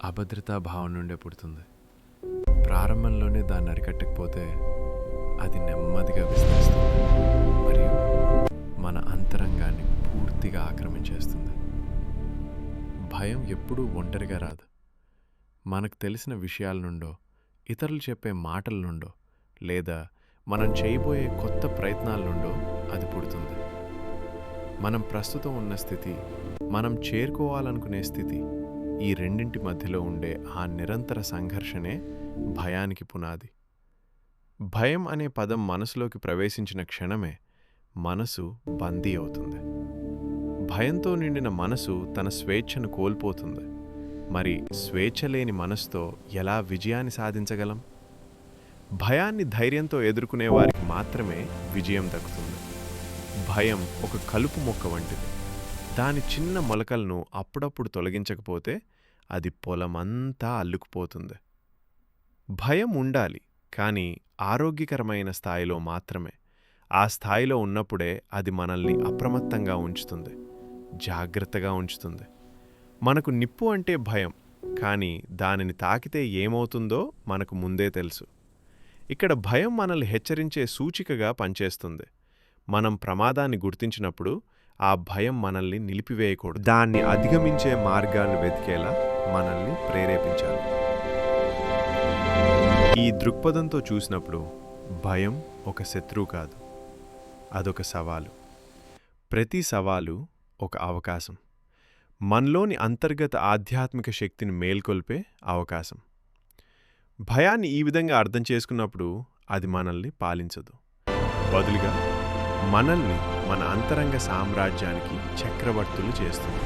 అభద్రతా భావం నుండే పుడుతుంది. ప్రారంభంలోనే దాన్ని అరికట్టకపోతే అది నెమ్మదిగా విస్తరిస్తుంది మరియు మన అంతరంగాన్ని పూర్తిగా ఆక్రమించేస్తుంది. భయం ఎప్పుడూ ఒంటరిగా రాదు. మనకు తెలిసిన విషయాల నుండో, ఇతరులు చెప్పే మాటల నుండో, లేదా మనం చేయబోయే కొత్త ప్రయత్నాల నుండో అది పుడుతుంది. మనం ప్రస్తుతం ఉన్న స్థితి, మనం చేరుకోవాలనుకునే స్థితి, ఈ రెండింటి మధ్యలో ఉండే ఆ నిరంతర సంఘర్షణే భయానికి పునాది. భయం అనే పదం మనసులోకి ప్రవేశించిన క్షణమే మనసు బందీ అవుతుంది. భయంతో నిండిన మనసు తన స్వేచ్ఛను కోల్పోతుంది. మరి స్వేచ్ఛ లేని మనసుతో ఎలా విజయాన్ని సాధించగలం? భయాన్ని ధైర్యంతో ఎదుర్కొనే వారికి మాత్రమే విజయం దక్కుతుంది. భయం ఒక కలుపు మొక్క వంటిది. దాని చిన్న మొలకలను అప్పుడప్పుడు తొలగించకపోతే అది పొలమంతా అల్లుకుపోతుంది. భయం ఉండాలి, కానీ ఆరోగ్యకరమైన స్థాయిలో మాత్రమే. ఆ స్థాయిలో ఉన్నప్పుడే అది మనల్ని అప్రమత్తంగా ఉంచుతుంది, జాగ్రత్తగా ఉంచుతుంది. మనకు నిప్పు అంటే భయం, కానీ దానిని తాకితే ఏమవుతుందో మనకు ముందే తెలుసు. ఇక్కడ భయం మనల్ని హెచ్చరించే సూచికగా పనిచేస్తుంది. మనం ప్రమాదాన్ని గుర్తించినప్పుడు ఆ భయం మనల్ని నిలిపివేయకూడదు, దాన్ని అధిగమించే మార్గాలను వెతికేలా మనల్ని ప్రేరేపించాలి. ఈ దృక్పథంతో చూసినప్పుడు భయం ఒక శత్రువు కాదు, అదొక సవాలు. ప్రతి సవాలు ఒక అవకాశం, మనలోని అంతర్గత ఆధ్యాత్మిక శక్తిని మేల్కొల్పే అవకాశం. భయాన్ని ఈ విధంగా అర్థం చేసుకున్నప్పుడు అది మనల్ని పాలించదు, బదులుగా మనల్ని మన అంతరంగ సామ్రాజ్యానికి చక్రవర్తులు చేస్తుంది.